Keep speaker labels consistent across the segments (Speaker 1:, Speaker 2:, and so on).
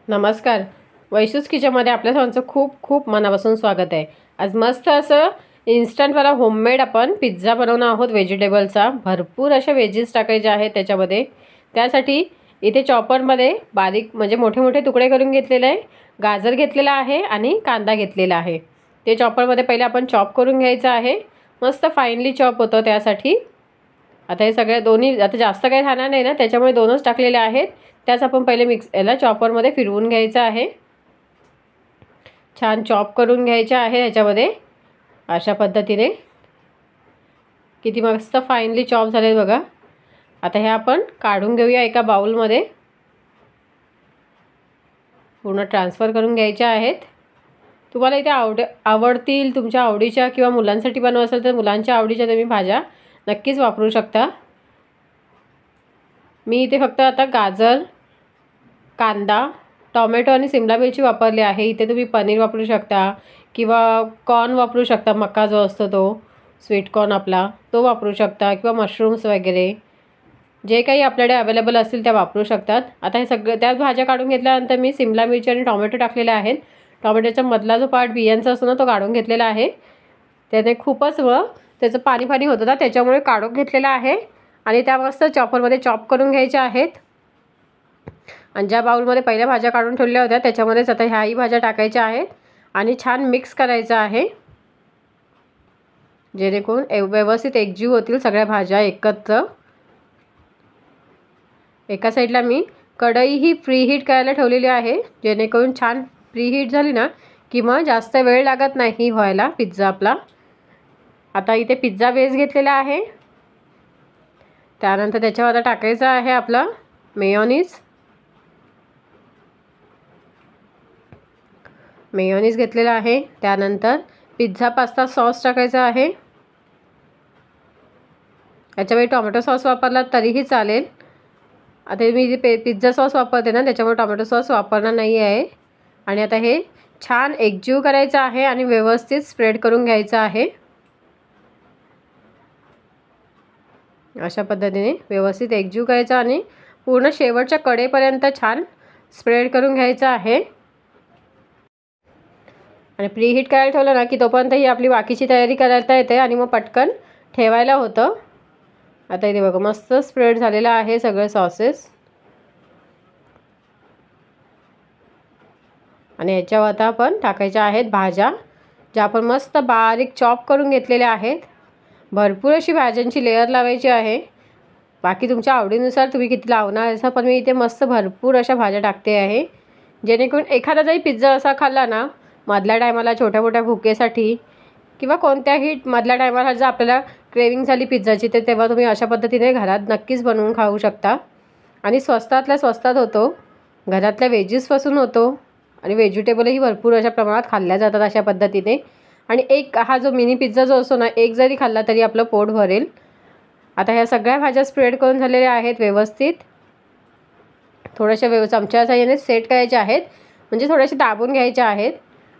Speaker 1: नमस्कार. वैशूज किचनमध्ये आपल्या सर्वांचं खूप खूप मनापासून स्वागत आहे. आज मस्त असं इन्स्टंटवाला होममेड आपण पिझ्झा बनवणार आहोत व्हेजिटेबलचा. भरपूर अशा व्हेजीज टाकायचे आहेत त्याच्यामध्ये. त्यासाठी इथे चॉपरमध्ये बारीक म्हणजे मोठे मोठे तुकडे करून घेतलेले आहे. गाजर घेतलेला आहे आणि कांदा घेतलेला आहे. ते चॉपरमध्ये पहिले आपण चॉप करून घ्यायचं आहे. मस्त फाईनली चॉप होतं त्यासाठी. आता हे सगळे दोन्ही आता जास्त काही खाणार नाही ना, त्याच्यामुळे दोनच टाकलेले आहेत. त्याच आपण पहिले मिक्स याला चॉपरमध्ये फिरवून घ्यायचं आहे. छान चॉप करून घ्यायचे आहे ह्याच्यामध्ये अशा पद्धतीने. किती मस्त फाईनली चॉप झाले बघा. आता हे आपण काढून घेऊया एका बाउलमध्ये. पूर्ण ट्रान्सफर करून घ्यायचे आहेत. तुम्हाला इथे आवडतील तुमच्या आवडीच्या किंवा मुलांसाठी बनवत असेल तर मुलांच्या आवडीच्या तुम्ही भाज्या नक्कीच वापरू शकता. मी इथे फक्त आता गाजर, कांदा, टोमॅटो आणि सिमला मिरची वापरली आहे. इथे तुम्ही पनीर वापरू शकता किंवा कॉर्न वापरू शकता. मका जो असतो तो स्वीट कॉर्न आपला तो वापरू शकता किंवा मशरूम्स वगैरे जे काही आपल्याकडे अवेलेबल असतील त्या वापरू शकतात. आता हे सगळं त्याच भाज्या काढून घेतल्यानंतर मी सिमला मिरची आणि टोमॅटो टाकलेले आहेत. टोमॅटोचा मधला जो पार्ट बियांचा असतो ना तो काढून घेतलेला आहे. त्याने खूपच त्याचं पाणी पाणी होतं ना, त्याच्यामुळे काढून घेतलेला आहे. आणि त्या मस्त चॉपरमध्ये चॉप करून घ्यायच्या आहेत. आणि ज्या बाउलमध्ये पहिल्या भाज्या काढून ठेवल्या होत्या त्याच्यामध्येच आता ह्याही भाज्या टाकायच्या आहेत आणि छान मिक्स करायचं आहे, जेणेकरून व्यवस्थित एकजीव होतील सगळ्या भाज्या एकत्र. एका साईडला मी कढई ही प्रीहीट करायला ठेवलेली आहे, जेणेकरून छान प्रीहीट झाली ना की मग जास्त वेळ लागत नाही व्हायला पिझ्झा आपला. आता इथे पिझ्झा बेस घेतलेला आहे. त्यानंतर त्याच्यावर आता टाकायचं आहे आपला मेयोनीज घेतलेला आहे. त्यानंतर पिझ्झा पास्ता सॉस टाकायचा आहे. याच्यावेळी टोमॅटो सॉस वापरला तरीही चालेल. आता मी पिझ्झा सॉस वापरते ना त्याच्यामुळे टोमॅटो सॉस वापरणार नाही आहे. आणि आता हे छान एकजीव करायचं आहे आणि व्यवस्थित स्प्रेड करून घ्यायचं आहे. अशा पद्धतीने व्यवस्थित एकजीव करायचा आणि पूर्ण शेवटच्या कडेपर्यंत छान स्प्रेड करून घ्यायचं आहे. आणि प्रीहीट करायला ठेवलं ना की तोपर्यंत ही आपली बाकीची तयारी करायला येते आणि मग पटकन ठेवायला होतं. आता इथे बघा मस्त स्प्रेड झालेला आहे सगळे सॉसेस. आणि याच्यावर आता आपण टाकायच्या आहेत भाज्या ज्या आपण मस्त बारीक चॉप करून घेतलेल्या आहेत. भरपूर अशी भाज्यांची लेअर लावायची आहे. बाकी तुमच्या आवडीनुसार तुम्ही किती लावणार असं, पण मी इथे मस्त भरपूर अशा भाज्या टाकते आहे, जेणेकरून एखादा जरी पिझ्झा असा खाल्ला ना मधल्या टायमाला छोट्या मोठ्या भुकेसाठी किंवा कोणत्याही मधल्या टायमाला जर आपल्याला क्रेविंग झाली पिझ्झाची तर तेव्हा तुम्ही अशा पद्धतीने घरात नक्कीच बनवून खाऊ शकता. आणि स्वस्तातल्या स्वस्तात होतो, घरातल्या व्हेजीसपासून होतो आणि व्हेजिटेबलही भरपूर अशा प्रमाणात खाल्ल्या जातात अशा पद्धतीने. आणि एक हा जो मिनी पिझ्झा जो असतो ना एक जरी खाल्ला तरी आपलं पोट भरेल. आता ह्या सगळ्या भाज्या स्प्रेड करून झालेल्या आहेत व्यवस्थित. थोड्याशा चमच्याच्या याने सेट करायच्या आहेत, म्हणजे थोड्याशा दाबून घ्यायच्या आहेत.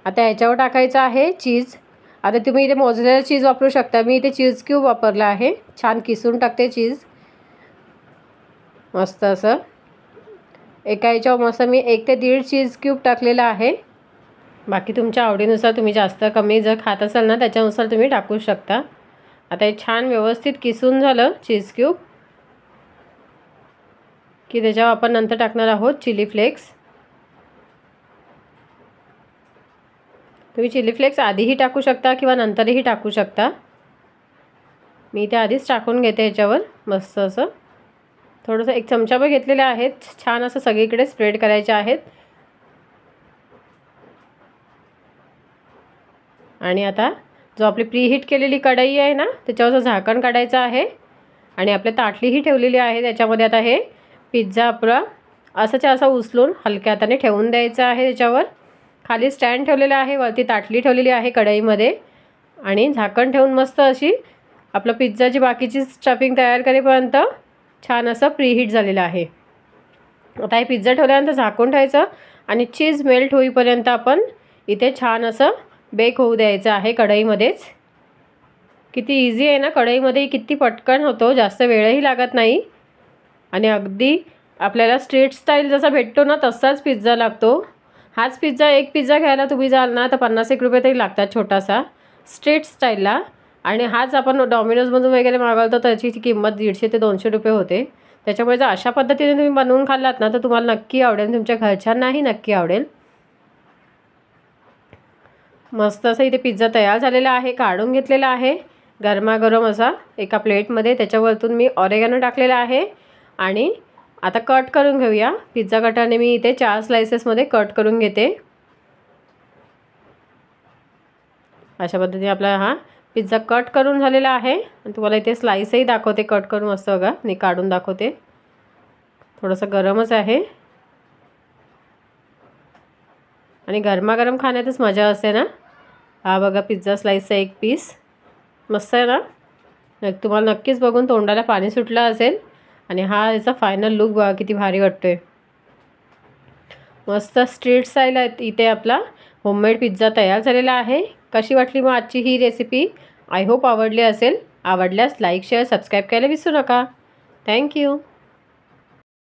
Speaker 1: आता ह्याच्यावर टाकायचं आहे चीज. आता तुम्ही इथे मोझरेला चीज वापरू शकता. मी इथे चीज क्यूब वापरला आहे. छान किसून टाकते चीज मस्त असं. एका ह्याच्यावर मस्त मी 1 ते 1.5 चीज क्यूब टाकलेला आहे. बाकी तुमच्या आवडीनुसार तुम्ही जास्त कमी जर खात असाल ना त्याच्यानुसार तुम्ही टाकू शकता. आता हे छान व्यवस्थित किसून झालं चीज क्यूब की त्याच्यावर आपण नंतर टाकणार आहोत चिली फ्लेक्स. तुम्ही चिली फ्लेक्स आधीही टाकू शकता किंवा नंतरही टाकू शकता. मी इथे आधीच टाकून घेते ह्याच्यावर मस्त असं. थोडंसं 1 चमचाभर घेतलेले आहेत. छान असं सगळीकडे स्प्रेड करायचे आहेत. आणि आता जो आपली प्रीहीट केलेली कढई आहे ना त्याच्यावरचं झाकण काढायचं आहे. आणि आपल्या ताटलीही ठेवलेली आहे त्याच्यामध्ये. आता हे पिझ्झा आपला असंच्या असं उचलून हलक्या हाताने ठेवून द्यायचं आहे. त्याच्यावर खाली स्टँड ठेवलेला आहे, वरती ताटली ठेवलेली आहे कढईमध्ये. आणि झाकण ठेवून मस्त अशी आपलं पिझ्झाची बाकीची स्टफिंग तयार करेपर्यंत छान असं प्रीहीट झालेलं आहे. आता हे पिझ्झा ठेवल्यानंतर झाकून ठेवायचं आणि चीज मेल्ट होईपर्यंत आपण इथे छान असं बेक होऊ द्यायचं आहे कढईमध्येच. किती इझी आहे ना, कढईमध्ये किती पटकन होतो, जास्त वेळही लागत नाही आणि अगदी आपल्याला स्ट्रीट स्टाईल जसा भेटतो ना तसाच पिझ्झा लागतो. हाच पिझ्झा एक पिझ्झा घ्यायला तुम्ही जाल ना तर 50-1 रुपये तरी लागतात छोटासा स्ट्रीट स्टाईलला. आणि हाच आपण डॉमिनोजमधून वगैरे मागवतो त्याची किंमत 150 ते 200 रुपये होते. त्याच्यामुळे जर अशा पद्धतीने तुम्ही बनवून खाल्लात ना तर तुम्हाला नक्की आवडेल, तुमच्या घरच्यांनाही नक्की आवडेल. मस्त असं इथे पिझ्झा तयार झालेला आहे, काढून घेतलेला आहे गरमागरम असा एका प्लेटमध्ये. त्याच्यावरतून मी ऑरेगॅनो टाकलेला आहे आणि आता कट करून घेऊया. पिझ्झा कटरने मी इथे 4 स्लाइसेसमध्ये कट करून घेते. अशा पद्धतीने आपला हा पिझ्झा कट करून झालेला आहे. आणि तुम्हाला इथे स्लाइसही दाखवते कट करून मस्त बघा, मी काढून दाखवते. थोडंसं गरमच आहे आणि गरमागरम खाण्यातच मजा असते ना. हा बघा पिझ्झा स्लाइसचा एक पीस मस्त आहे ना. तुम्हाला नक्कीच बघून तोंडाला पाणी सुटलं असेल. आणि हा याचा फायनल लुक बघा किती भारी वाटतोय. मस्त स्ट्रीट स्टाईल आहे. इथे आपला होममेड पिझ्झा तयार झालेला आहे. कशी वाटली मग आजची ही रेसिपी? आय होप आवडली असेल. आवडल्यास लाईक शेअर सबस्क्राईब करायला विसरू नका. थँक्यू.